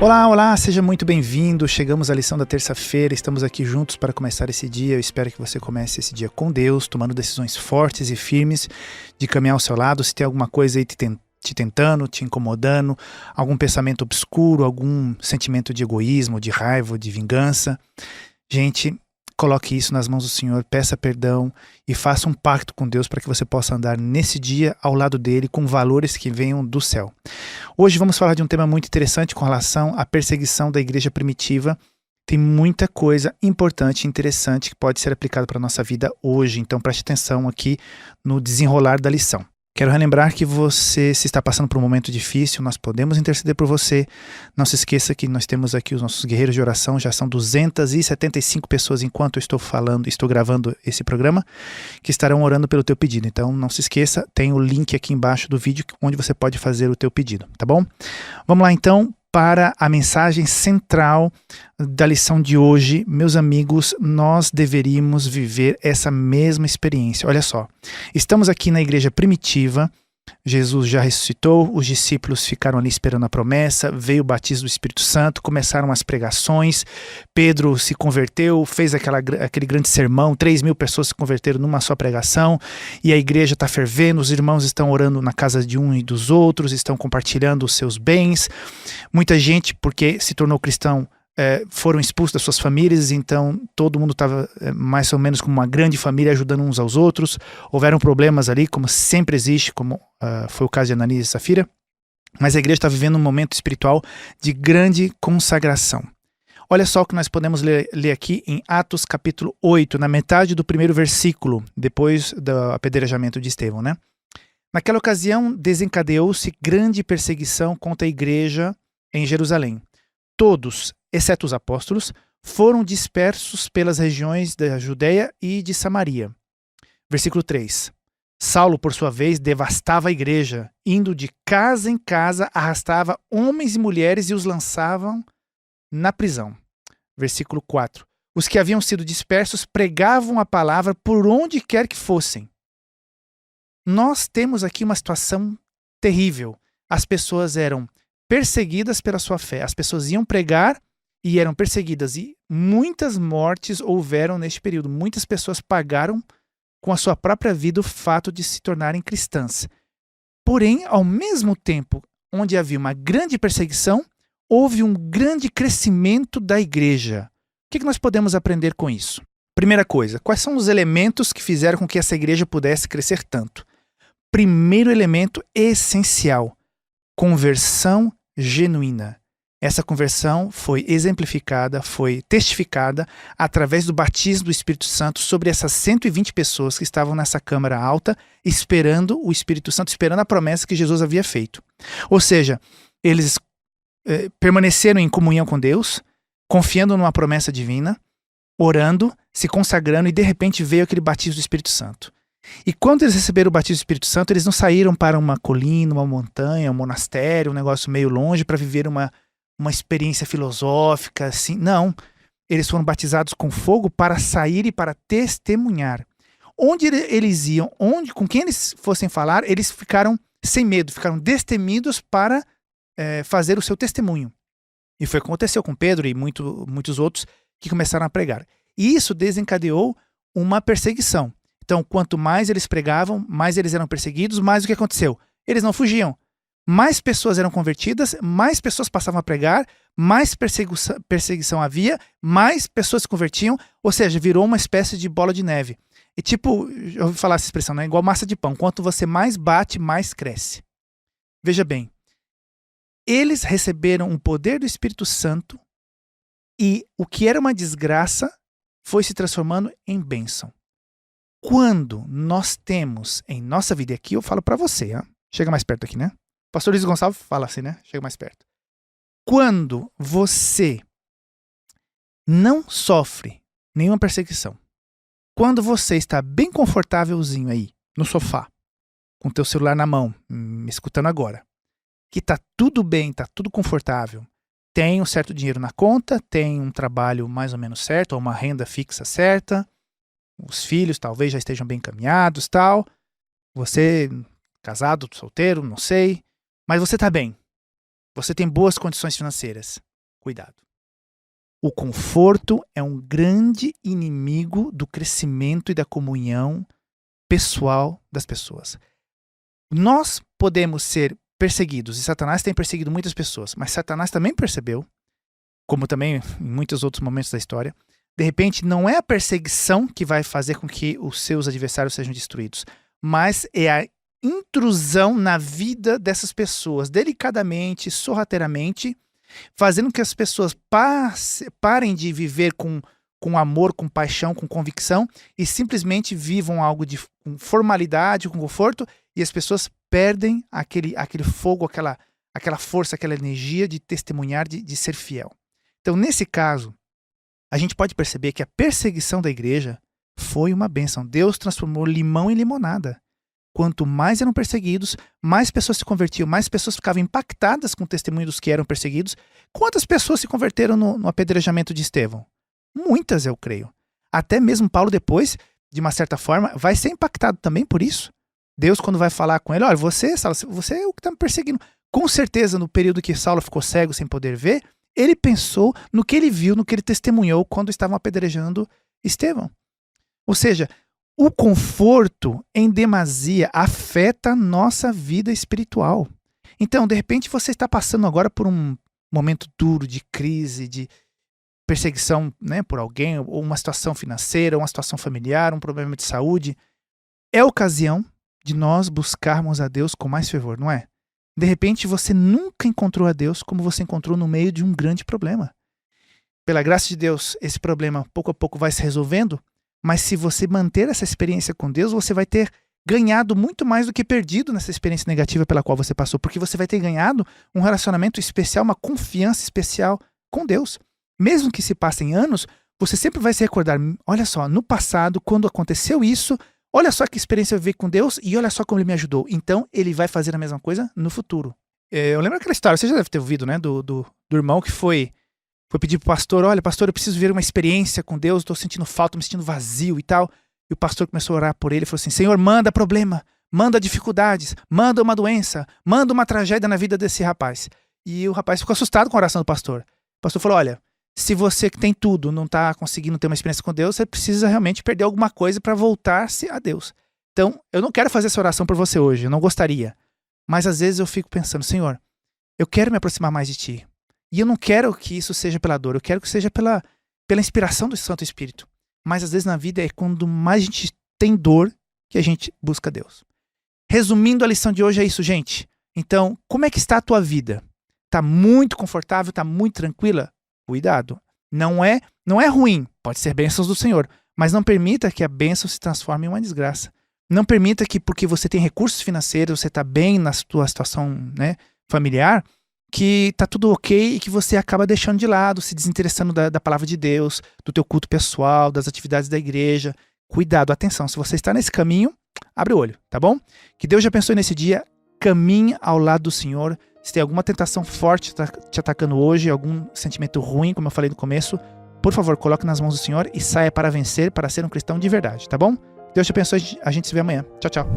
Olá, olá, seja muito bem-vindo. Chegamos à lição da terça-feira, estamos aqui juntos para começar esse dia. Eu espero que você comece esse dia com Deus, tomando decisões fortes e firmes de caminhar ao seu lado. Se tem alguma coisa aí te tentando, te incomodando, algum pensamento obscuro, algum sentimento de egoísmo, de raiva, de vingança, gente, coloque isso nas mãos do Senhor, peça perdão e faça um pacto com Deus para que você possa andar nesse dia ao lado dele com valores que venham do céu. Hoje vamos falar de um tema muito interessante com relação à perseguição da igreja primitiva. Tem muita coisa importante e interessante que pode ser aplicada para a nossa vida hoje, então preste atenção aqui no desenrolar da lição. Quero relembrar que você, se está passando por um momento difícil, nós podemos interceder por você. Não se esqueça que nós temos aqui os nossos guerreiros de oração, já são 275 pessoas enquanto eu estou gravando esse programa, que estarão orando pelo teu pedido. Então não se esqueça, tem o link aqui embaixo do vídeo onde você pode fazer o teu pedido, tá bom? Vamos lá então para a mensagem central da lição de hoje. Meus amigos, nós deveríamos viver essa mesma experiência. Olha só, estamos aqui na igreja primitiva, Jesus já ressuscitou, os discípulos ficaram ali esperando a promessa, veio o batismo do Espírito Santo, começaram as pregações, Pedro se converteu, fez aquele grande sermão, 3.000 pessoas se converteram numa só pregação, e a igreja está fervendo, os irmãos estão orando na casa de um e dos outros, estão compartilhando os seus bens. Muita gente, porque se tornou cristão, foram expulsos das suas famílias, então todo mundo estava mais ou menos como uma grande família ajudando uns aos outros. Houveram problemas ali, como sempre existe, como foi o caso de Ananias e Safira, mas a igreja está vivendo um momento espiritual de grande consagração. Olha só o que nós podemos ler aqui em Atos capítulo 8, na metade do primeiro versículo, depois do apedrejamento de Estevão, né? Naquela ocasião desencadeou-se grande perseguição contra a igreja em Jerusalém. Todos, exceto os apóstolos, foram dispersos pelas regiões da Judeia e de Samaria. Versículo 3. Saulo, por sua vez, devastava a igreja, indo de casa em casa, arrastava homens e mulheres e os lançavam na prisão. Versículo 4. Os que haviam sido dispersos pregavam a palavra por onde quer que fossem. Nós temos aqui uma situação terrível. As pessoas eram perseguidas pela sua fé. As pessoas iam pregar e eram perseguidas. E muitas mortes houveram neste período. Muitas pessoas pagaram com a sua própria vida o fato de se tornarem cristãs. Porém, ao mesmo tempo onde havia uma grande perseguição, houve um grande crescimento da igreja. O que nós podemos aprender com isso? Primeira coisa, quais são os elementos que fizeram com que essa igreja pudesse crescer tanto? Primeiro elemento essencial: conversão genuína. Essa conversão foi exemplificada, foi testificada através do batismo do Espírito Santo sobre essas 120 pessoas que estavam nessa câmara alta, esperando o Espírito Santo, esperando a promessa que Jesus havia feito. Ou seja, eles permaneceram em comunhão com Deus, confiando numa promessa divina, orando, se consagrando, e de repente veio aquele batismo do Espírito Santo. E quando eles receberam o batismo do Espírito Santo, eles não saíram para uma colina, uma montanha, um monastério, um negócio meio longe para viver uma experiência filosófica, assim. Não, eles foram batizados com fogo para sair e para testemunhar. Onde eles iam, com quem eles fossem falar, eles ficaram sem medo, ficaram destemidos para fazer o seu testemunho. E foi o que aconteceu com Pedro e muitos outros que começaram a pregar. E isso desencadeou uma perseguição. Então, quanto mais eles pregavam, mais eles eram perseguidos, mais o que aconteceu? Eles não fugiam. Mais pessoas eram convertidas, mais pessoas passavam a pregar, mais perseguição havia, mais pessoas se convertiam, ou seja, virou uma espécie de bola de neve. E tipo, eu ouvi falar essa expressão, né? Igual massa de pão. Quanto você mais bate, mais cresce. Veja bem, eles receberam o poder do Espírito Santo e o que era uma desgraça foi se transformando em bênção. Quando nós temos em nossa vida, aqui eu falo para você, chega mais perto aqui, né? Pastor Luiz Gonçalves fala assim, né? Chega mais perto. Quando você não sofre nenhuma perseguição, quando você está bem confortávelzinho aí no sofá, com o teu celular na mão, me escutando agora, que tá tudo bem, tá tudo confortável, tem um certo dinheiro na conta, tem um trabalho mais ou menos certo, ou uma renda fixa certa, os filhos talvez já estejam bem encaminhados, tal. Você, casado, solteiro, não sei. Mas você está bem. Você tem boas condições financeiras. Cuidado. O conforto é um grande inimigo do crescimento e da comunhão pessoal das pessoas. Nós podemos ser perseguidos, e Satanás tem perseguido muitas pessoas, mas Satanás também percebeu, como também em muitos outros momentos da história, de repente não é a perseguição que vai fazer com que os seus adversários sejam destruídos, mas é a intrusão na vida dessas pessoas, delicadamente, sorrateiramente, fazendo que as pessoas parem de viver com amor, com paixão, com convicção e simplesmente vivam algo com formalidade, com conforto, e as pessoas perdem aquele fogo, aquela força, aquela energia de testemunhar, de ser fiel. Então, nesse caso, a gente pode perceber que a perseguição da igreja foi uma bênção. Deus transformou limão em limonada. Quanto mais eram perseguidos, mais pessoas se convertiam, mais pessoas ficavam impactadas com o testemunho dos que eram perseguidos. Quantas pessoas se converteram no apedrejamento de Estevão? Muitas, eu creio. Até mesmo Paulo depois, de uma certa forma, vai ser impactado também por isso. Deus, quando vai falar com ele, olha, você, Saulo, você é o que está me perseguindo. Com certeza, no período que Saulo ficou cego sem poder ver, ele pensou no que ele viu, no que ele testemunhou quando estavam apedrejando Estevão. Ou seja, o conforto em demasia afeta a nossa vida espiritual. Então, de repente, você está passando agora por um momento duro de crise, de perseguição, né, por alguém, ou uma situação financeira, uma situação familiar, um problema de saúde. É ocasião de nós buscarmos a Deus com mais fervor, não é? De repente, você nunca encontrou a Deus como você encontrou no meio de um grande problema. Pela graça de Deus, esse problema pouco a pouco vai se resolvendo, mas se você manter essa experiência com Deus, você vai ter ganhado muito mais do que perdido nessa experiência negativa pela qual você passou, porque você vai ter ganhado um relacionamento especial, uma confiança especial com Deus. Mesmo que se passem anos, você sempre vai se recordar, olha só, no passado, quando aconteceu isso, olha só que experiência eu vivi com Deus e olha só como Ele me ajudou. Então, Ele vai fazer a mesma coisa no futuro. Eu lembro aquela história, você já deve ter ouvido, né, do irmão que foi pedir pro pastor, olha, pastor, eu preciso viver uma experiência com Deus, estou sentindo falta, me sentindo vazio e tal. E o pastor começou a orar por ele e falou assim, Senhor, manda problema, manda dificuldades, manda uma doença, manda uma tragédia na vida desse rapaz. E o rapaz ficou assustado com a oração do pastor. O pastor falou, olha, se você que tem tudo não está conseguindo ter uma experiência com Deus, você precisa realmente perder alguma coisa para voltar-se a Deus. Então, eu não quero fazer essa oração por você hoje, eu não gostaria. Mas às vezes eu fico pensando, Senhor, eu quero me aproximar mais de Ti. E eu não quero que isso seja pela dor, eu quero que seja pela inspiração do Santo Espírito. Mas às vezes na vida é quando mais a gente tem dor que a gente busca Deus. Resumindo, a lição de hoje é isso, gente. Então, como é que está a tua vida? Está muito confortável? Está muito tranquila? Cuidado. Não é ruim, pode ser bênçãos do Senhor, mas não permita que a bênção se transforme em uma desgraça. Não permita que porque você tem recursos financeiros, você está bem na sua situação, né, familiar, que está tudo ok e que você acaba deixando de lado, se desinteressando da palavra de Deus, do teu culto pessoal, das atividades da igreja. Cuidado, atenção, se você está nesse caminho, abre o olho, tá bom? Que Deus te abençoe nesse dia, caminhe ao lado do Senhor. Se tem alguma tentação forte te atacando hoje, algum sentimento ruim, como eu falei no começo, por favor, coloque nas mãos do Senhor e saia para vencer, para ser um cristão de verdade, tá bom? Deus te abençoe, a gente se vê amanhã. Tchau, tchau.